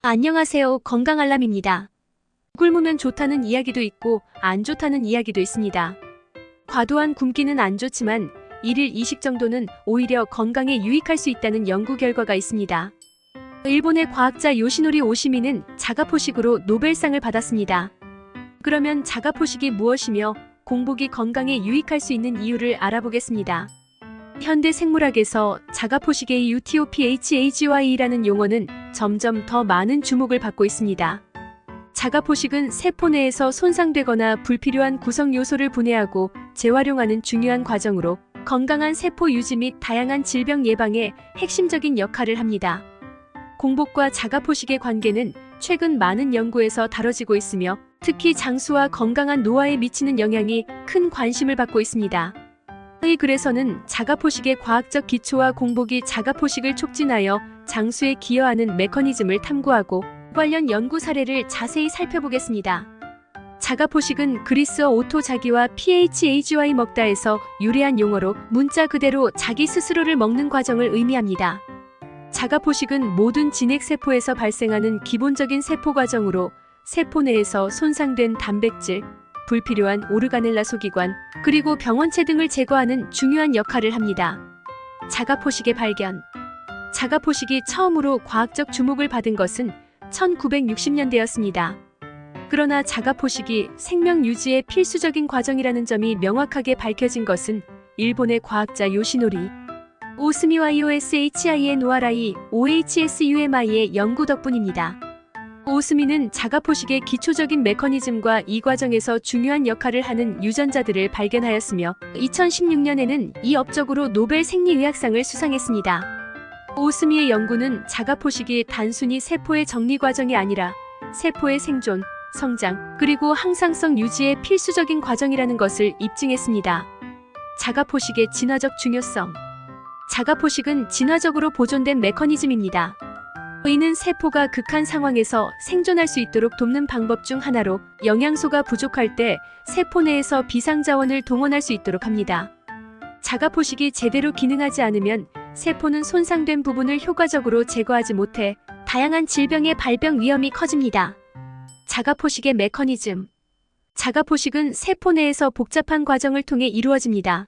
안녕하세요. 건강알람입니다. 굶으면 좋다는 이야기도 있고 안 좋다는 이야기도 있습니다. 과도한 굶기는 안 좋지만 일일 이식 정도는 오히려 건강에 유익할 수 있다는 연구 결과가 있습니다. 일본의 과학자 요시노리 오시미는 자가포식으로 노벨상을 받았습니다. 그러면 자가포식이 무엇이며 공복이 건강에 유익할 수 있는 이유를 알아보겠습니다. 현대 생물학에서 자가포식의 UTOPHAGY라는 용어는 점점 더 많은 주목을 받고 있습니다. 자가포식은 세포 내에서 손상되거나 불필요한 구성 요소를 분해하고 재활용하는 중요한 과정으로 건강한 세포 유지 및 다양한 질병 예방에 핵심적인 역할을 합니다. 공복과 자가포식의 관계는 최근 많은 연구에서 다뤄지고 있으며 특히 장수와 건강한 노화에 미치는 영향이 큰 관심을 받고 있습니다. 의 글에서는 자가포식의 과학적 기초와 공복이 자가포식을 촉진하여 장수에 기여하는 메커니즘을 탐구하고 관련 연구 사례를 자세히 살펴보겠습니다. 자가포식은 그리스어 오토자기와 PHAGY 먹다에서 유래한 용어로 문자 그대로 자기 스스로를 먹는 과정을 의미합니다. 자가포식은 모든 진핵세포에서 발생하는 기본적인 세포 과정으로 세포 내에서 손상된 단백질, 불필요한 오르가넬라 소기관, 그리고 병원체 등을 제거하는 중요한 역할을 합니다. 자가포식의 발견. 자가포식이 처음으로 과학적 주목을 받은 것은 1960년대였습니다. 그러나 자가포식이 생명 유지에 필수적인 과정이라는 점이 명확하게 밝혀진 것은 일본의 과학자 요시노리 오스미와 IOSHINORI OHSUMI의 연구 덕분입니다. 오스미는 자가포식의 기초적인 메커니즘과 이 과정에서 중요한 역할을 하는 유전자들을 발견하였으며 2016년에는 이 업적으로 노벨 생리의학상을 수상했습니다. 오스미의 연구는 자가포식이 단순히 세포의 정리 과정이 아니라 세포의 생존, 성장, 그리고 항상성 유지의 필수적인 과정이라는 것을 입증했습니다. 자가포식의 진화적 중요성. 자가포식은 진화적으로 보존된 메커니즘입니다. 이는 세포가 극한 상황에서 생존할 수 있도록 돕는 방법 중 하나로 영양소가 부족할 때 세포 내에서 비상자원을 동원할 수 있도록 합니다. 자가포식이 제대로 기능하지 않으면 세포는 손상된 부분을 효과적으로 제거하지 못해 다양한 질병의 발병 위험이 커집니다. 자가포식의 메커니즘. 자가포식은 세포 내에서 복잡한 과정을 통해 이루어집니다.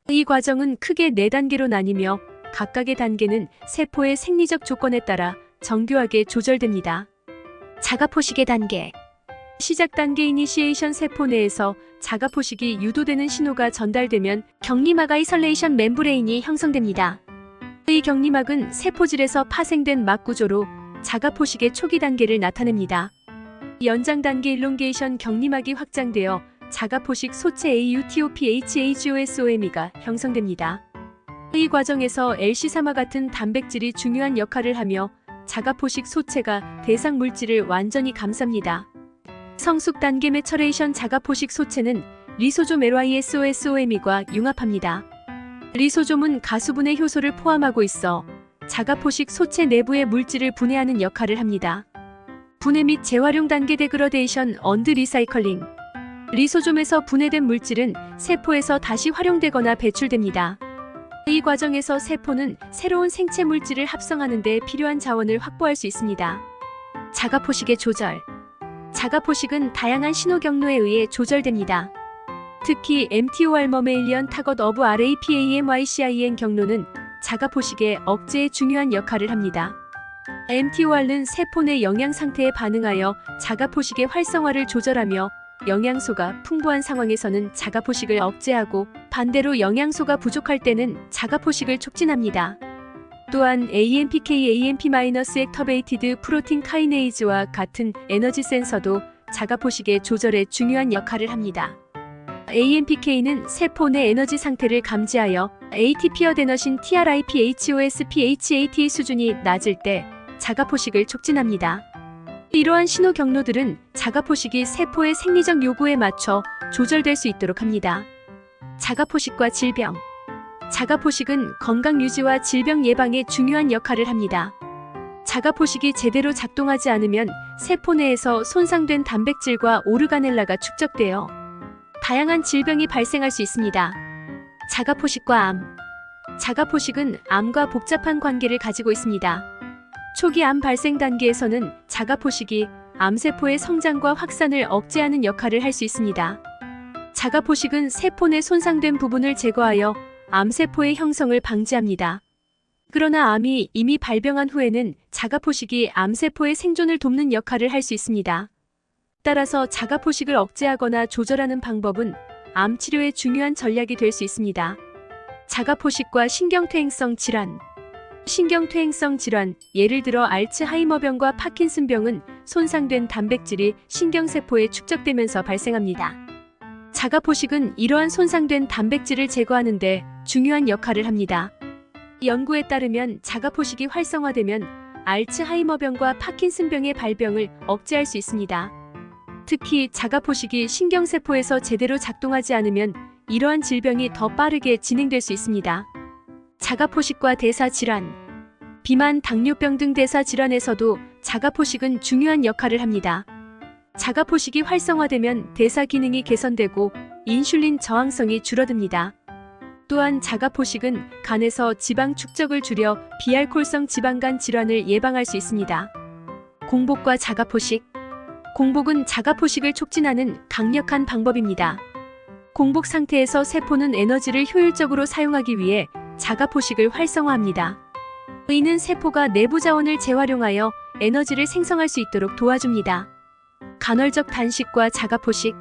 이 과정은 크게 4단계로 나뉘며 각각의 단계는 세포의 생리적 조건에 따라 정교하게 조절됩니다. 자가포식의 단계. 시작 단계 이니시에이션. 세포 내에서 자가포식이 유도되는 신호가 전달되면 격리막 아이솔레이션 멤브레인이 형성됩니다. 이 격리막은 세포질에서 파생된 막 구조로 자가포식의 초기 단계를 나타냅니다. 연장 단계 일롱게이션. 격리막이 확장되어 자가포식 소체 AUTOPHAGOSOME가 형성됩니다. 이 과정에서 LC3와 같은 단백질이 중요한 역할을 하며 자가포식 소체가 대상 물질을 완전히 감쌉니다. 성숙 단계 매처레이션. 자가포식 소체는 리소좀 LYSOSOME과 융합합니다. 리소좀은 가수분해 효소를 포함하고 있어 자가포식 소체 내부의 물질을 분해하는 역할을 합니다. 분해 및 재활용 단계. 데그러데이션 언드 리사이클링. 리소좀에서 분해된 물질은 세포에서 다시 활용되거나 배출됩니다. 이 과정에서 세포는 새로운 생체 물질을 합성하는 데 필요한 자원을 확보할 수 있습니다. 자가포식의 조절. 자가포식은 다양한 신호 경로에 의해 조절됩니다. 특히 MTOR 머메일리언 타것 오브 RAPAMYCIN 경로는 자가포식의 억제에 중요한 역할을 합니다. MTOR는 세포 내 영양 상태에 반응하여 자가포식의 활성화를 조절하며 영양소가 풍부한 상황에서는 자가포식을 억제하고 반대로 영양소가 부족할 때는 자가포식을 촉진합니다. 또한 AMPK, AMP-액터베이티드 프로틴 카이네이즈와 같은 에너지 센서도 자가포식의 조절에 중요한 역할을 합니다. AMPK는 세포 내 에너지 상태를 감지하여 ATP 어데너신 TRIPHOS PHAT 수준이 낮을 때 자가포식을 촉진합니다. 이러한 신호 경로들은 자가포식이 세포의 생리적 요구에 맞춰 조절될 수 있도록 합니다. 자가포식과 질병. 자가포식은 건강 유지와 질병 예방에 중요한 역할을 합니다. 자가포식이 제대로 작동하지 않으면 세포 내에서 손상된 단백질과 오르가넬라가 축적되어 다양한 질병이 발생할 수 있습니다. 자가포식과 암. 자가포식은 암과 복잡한 관계를 가지고 있습니다. 초기 암 발생 단계에서는 자가포식이 암세포의 성장과 확산을 억제하는 역할을 할 수 있습니다. 자가포식은 세포 내 손상된 부분을 제거하여 암세포의 형성을 방지합니다. 그러나 암이 이미 발병한 후에는 자가포식이 암세포의 생존을 돕는 역할을 할 수 있습니다. 따라서 자가포식을 억제하거나 조절하는 방법은 암 치료의 중요한 전략이 될 수 있습니다. 자가포식과 신경퇴행성 질환. 신경퇴행성 질환, 예를 들어 알츠하이머병과 파킨슨병은 손상된 단백질이 신경세포에 축적되면서 발생합니다. 자가포식은 이러한 손상된 단백질을 제거하는 데 중요한 역할을 합니다. 연구에 따르면 자가포식이 활성화되면 알츠하이머병과 파킨슨병의 발병을 억제할 수 있습니다. 특히 자가포식이 신경세포에서 제대로 작동하지 않으면 이러한 질병이 더 빠르게 진행될 수 있습니다. 자가포식과 대사질환. 비만, 당뇨병 등 대사질환에서도 자가포식은 중요한 역할을 합니다. 자가포식이 활성화되면 대사 기능이 개선되고 인슐린 저항성이 줄어듭니다. 또한 자가포식은 간에서 지방 축적을 줄여 비알코올성 지방간 질환을 예방할 수 있습니다. 공복과 자가포식. 공복은 자가포식을 촉진하는 강력한 방법입니다. 공복 상태에서 세포는 에너지를 효율적으로 사용하기 위해 자가포식을 활성화합니다. 이는 세포가 내부 자원을 재활용하여 에너지를 생성할 수 있도록 도와줍니다. 간헐적 단식과 자가포식.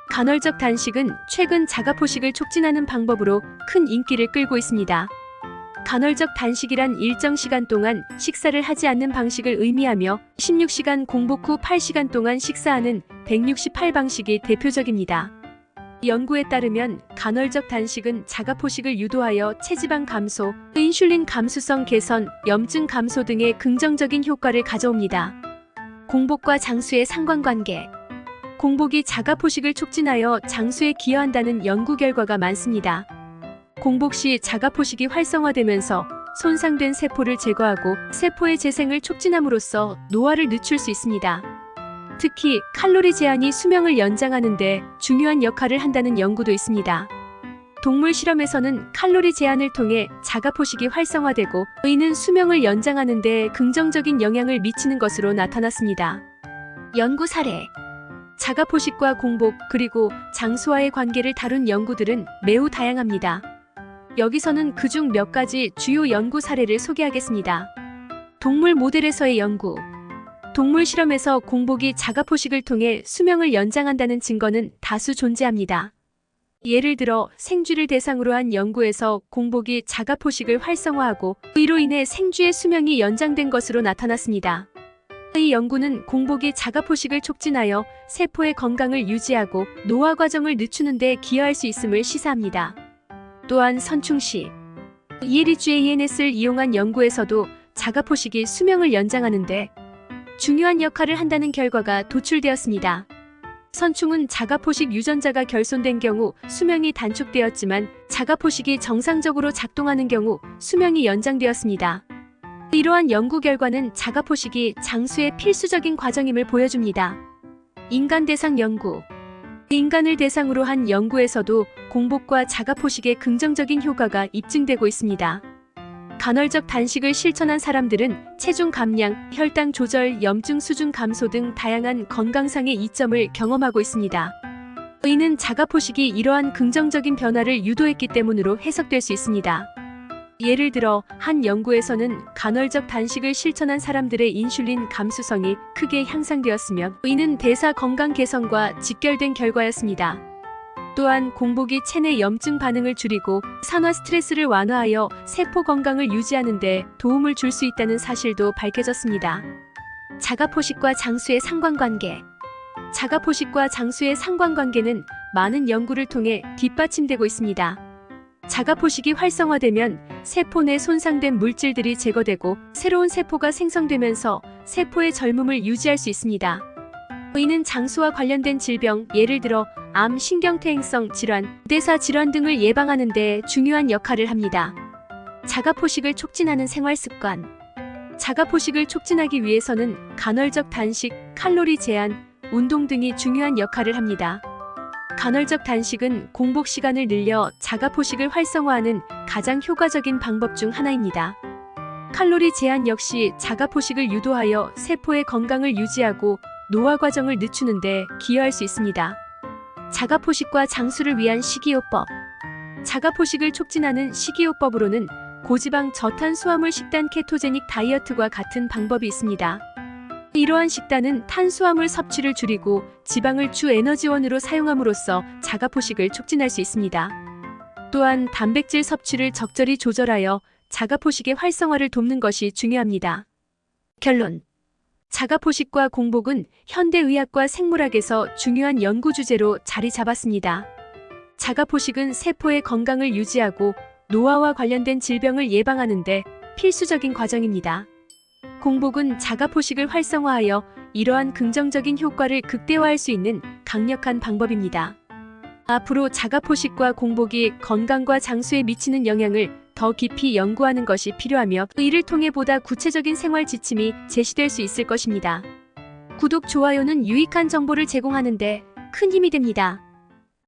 간헐적 단식은 최근 자가포식을 촉진하는 방법으로 큰 인기를 끌고 있습니다. 간헐적 단식이란 일정 시간 동안 식사를 하지 않는 방식을 의미하며 16시간 공복 후 8시간 동안 식사하는 168 방식이 대표적입니다. 연구에 따르면 간헐적 단식은 자가포식을 유도하여 체지방 감소, 인슐린 감수성 개선, 염증 감소 등의 긍정적인 효과를 가져옵니다. 공복과 장수의 상관관계. 공복이 자가포식을 촉진하여 장수에 기여한다는 연구 결과가 많습니다. 공복 시 자가포식이 활성화되면서 손상된 세포를 제거하고 세포의 재생을 촉진함으로써 노화를 늦출 수 있습니다. 특히 칼로리 제한이 수명을 연장하는 데 중요한 역할을 한다는 연구도 있습니다. 동물 실험에서는 칼로리 제한을 통해 자가포식이 활성화되고 이는 수명을 연장하는 데 긍정적인 영향을 미치는 것으로 나타났습니다. 연구 사례. 자가포식과 공복 그리고 장수와의 관계를 다룬 연구들은 매우 다양합니다. 여기서는 그중 몇 가지 주요 연구 사례를 소개하겠습니다. 동물 모델에서의 연구. 동물 실험에서 공복이 자가포식을 통해 수명을 연장한다는 증거는 다수 존재합니다. 예를 들어 생쥐를 대상으로 한 연구에서 공복이 자가포식을 활성화하고 이로 인해 생쥐의 수명이 연장된 것으로 나타났습니다. 이 연구는 공복이 자가포식을 촉진하여 세포의 건강을 유지하고 노화 과정을 늦추는 데 기여할 수 있음을 시사합니다. 또한 선충시, ELEGANS를 이용한 연구에서도 자가포식이 수명을 연장하는 데 중요한 역할을 한다는 결과가 도출되었습니다. 선충은 자가포식 유전자가 결손된 경우 수명이 단축되었지만 자가포식이 정상적으로 작동하는 경우 수명이 연장되었습니다. 이러한 연구 결과는 자가포식이 장수의 필수적인 과정임을 보여줍니다. 인간 대상 연구. 인간을 대상으로 한 연구에서도 공복과 자가포식의 긍정적인 효과가 입증되고 있습니다. 간헐적 단식을 실천한 사람들은 체중 감량, 혈당 조절, 염증 수준 감소 등 다양한 건강상의 이점을 경험하고 있습니다. 이는 자가포식이 이러한 긍정적인 변화를 유도했기 때문으로 해석될 수 있습니다. 예를 들어 한 연구에서는 간헐적 단식을 실천한 사람들의 인슐린 감수성이 크게 향상되었으며 이는 대사 건강 개선과 직결된 결과였습니다. 또한 공복이 체내 염증 반응을 줄이고 산화 스트레스를 완화하여 세포 건강을 유지하는 데 도움을 줄 수 있다는 사실도 밝혀졌습니다. 자가포식과 장수의 상관관계. 자가포식과 장수의 상관관계는 많은 연구를 통해 뒷받침되고 있습니다. 자가포식이 활성화되면 세포 내 손상된 물질들이 제거되고 새로운 세포가 생성되면서 세포의 젊음을 유지할 수 있습니다. 이는 장수와 관련된 질병, 예를 들어 암, 신경퇴행성 질환, 대사 질환 등을 예방하는 데 중요한 역할을 합니다. 자가포식을 촉진하는 생활습관. 자가포식을 촉진하기 위해서는 간헐적 단식, 칼로리 제한, 운동 등이 중요한 역할을 합니다. 간헐적 단식은 공복 시간을 늘려 자가포식을 활성화하는 가장 효과적인 방법 중 하나입니다. 칼로리 제한 역시 자가포식을 유도하여 세포의 건강을 유지하고 노화 과정을 늦추는 데 기여할 수 있습니다. 자가포식과 장수를 위한 식이요법. 자가포식을 촉진하는 식이요법으로는 고지방 저탄수화물 식단 케토제닉 다이어트와 같은 방법이 있습니다. 이러한 식단은 탄수화물 섭취를 줄이고 지방을 주 에너지원으로 사용함으로써 자가포식을 촉진할 수 있습니다. 또한 단백질 섭취를 적절히 조절하여 자가포식의 활성화를 돕는 것이 중요합니다. 결론. 자가포식과 공복은 현대의학과 생물학에서 중요한 연구 주제로 자리 잡았습니다. 자가포식은 세포의 건강을 유지하고 노화와 관련된 질병을 예방하는 데 필수적인 과정입니다. 공복은 자가포식을 활성화하여 이러한 긍정적인 효과를 극대화할 수 있는 강력한 방법입니다. 앞으로 자가포식과 공복이 건강과 장수에 미치는 영향을 더 깊이 연구하는 것이 필요하며 이를 통해 보다 구체적인 생활 지침이 제시될 수 있을 것입니다. 구독, 좋아요는 유익한 정보를 제공하는 데 큰 힘이 됩니다.